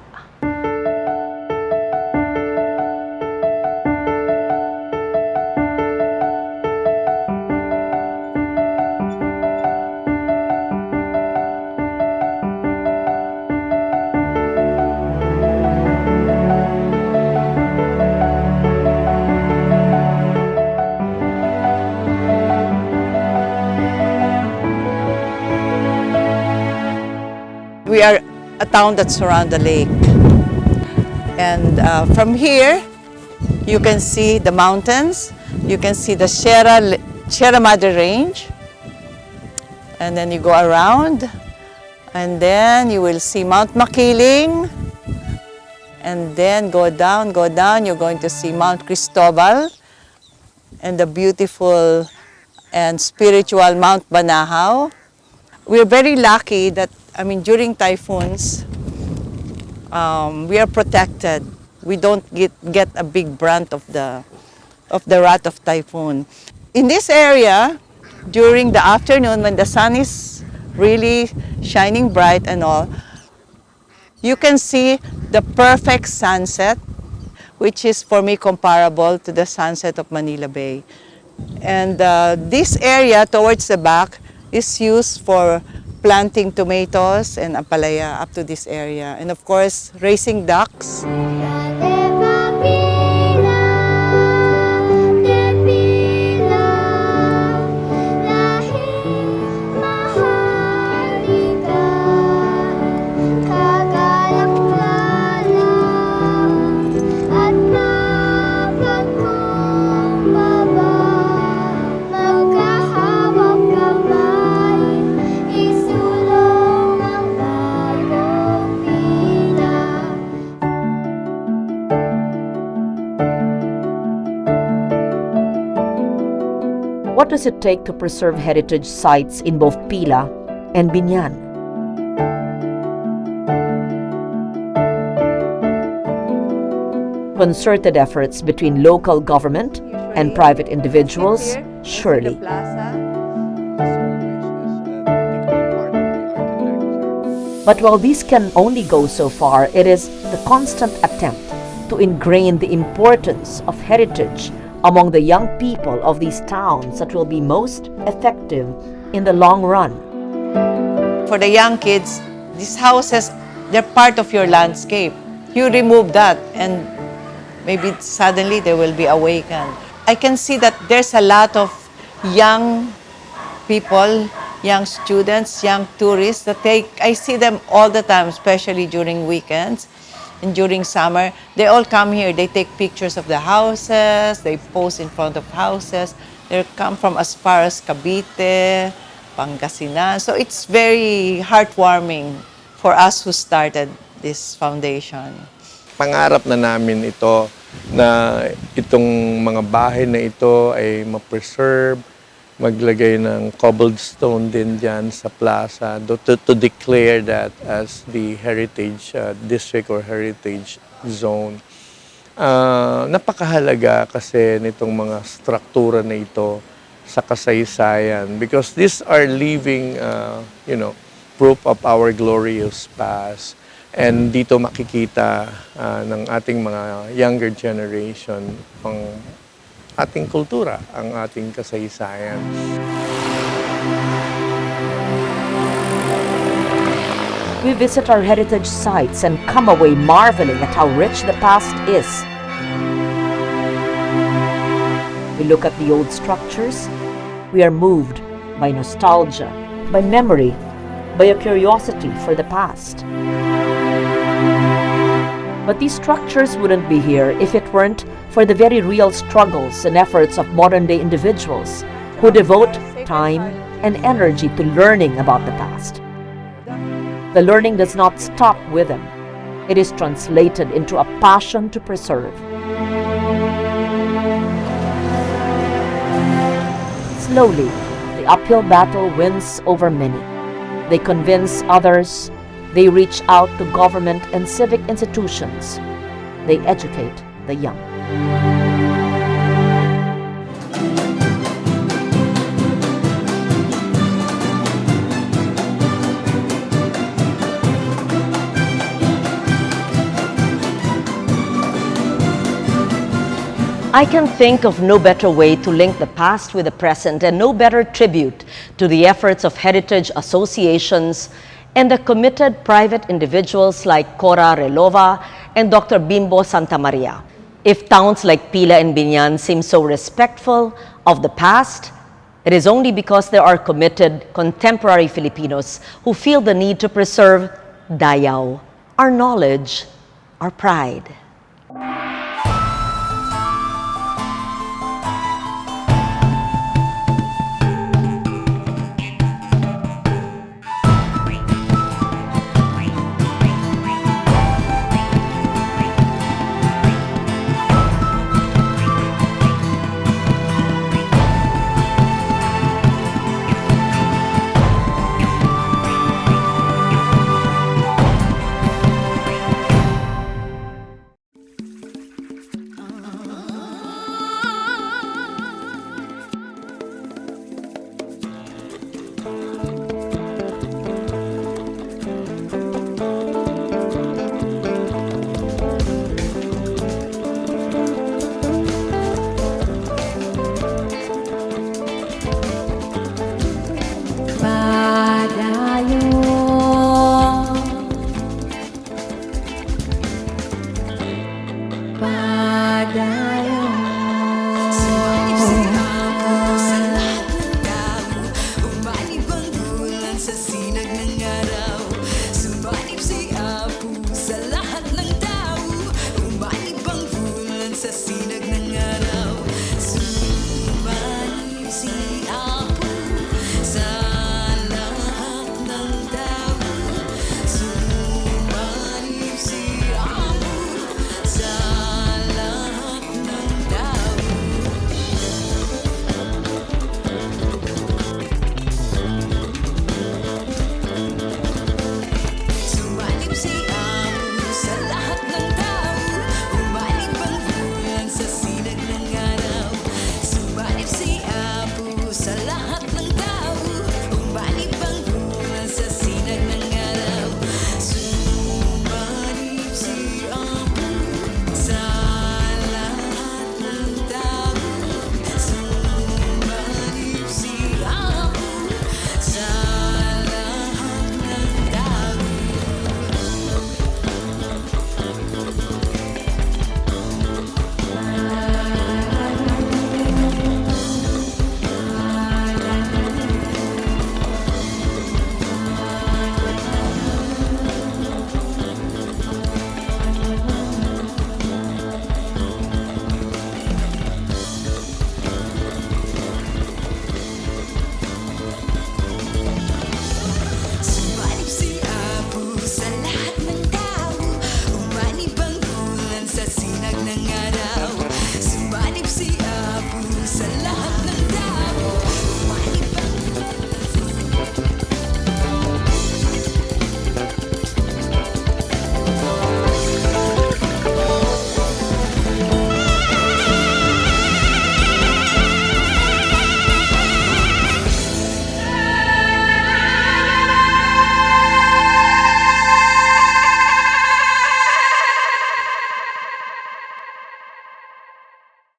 we are a town that surrounds the lake. And from here, you can see the mountains. You can see the Sierra Madre Range. And then you go around. And then you will see Mount Makiling. And then go down, you're going to see Mount Cristobal. And the beautiful and spiritual Mount Banahaw. We're very lucky that, during typhoons, we are protected. We don't get a big brunt of the wrath of typhoon. In this area, during the afternoon when the sun is really shining bright and all, you can see the perfect sunset, which is for me comparable to the sunset of Manila Bay. And this area towards the back is used for planting tomatoes and ampalaya up to this area. And of course, raising ducks. What does it take to preserve heritage sites in both Pila and Binan? Concerted efforts between local government and private individuals, surely. But while these can only go so far, it is the constant attempt to ingrain the importance of heritage among the young people of these towns that will be most effective in the long run. For the young kids, these houses, they're part of your landscape. You remove that and maybe suddenly they will be awakened. I can see that there's a lot of young people, young students, young tourists that I see them all the time, especially during weekends. And during summer, they all come here. They take pictures of the houses, they pose in front of houses. They come from as far as Cavite, Pangasinan. So it's very heartwarming for us who started this foundation. Pangarap na namin ito na itong mga bahay na ito ay ma-preserve, maglagay ng cobblestone din dyan sa plaza to declare that as the heritage district or heritage zone. Napakahalaga kasi nitong mga struktura na ito sa kasaysayan because these are living proof of our glorious past. And dito makikita ng ating mga younger generation ang ating kultura, ang ating kasaysayan. We visit our heritage sites and come away marveling at how rich the past is. We look at the old structures. We are moved by nostalgia, by memory, by a curiosity for the past. But these structures wouldn't be here if it weren't for the very real struggles and efforts of modern-day individuals who devote time and energy to learning about the past. The learning does not stop with them. It is translated into a passion to preserve. Slowly, the uphill battle wins over many. They convince others. They reach out to government and civic institutions. They educate the young. I can think of no better way to link the past with the present and no better tribute to the efforts of heritage associations and the committed private individuals like Cora Relova and Dr. Bimbo Santamaria. If towns like Pila and Binan seem so respectful of the past, it is only because there are committed contemporary Filipinos who feel the need to preserve Dayaw, our knowledge, our pride.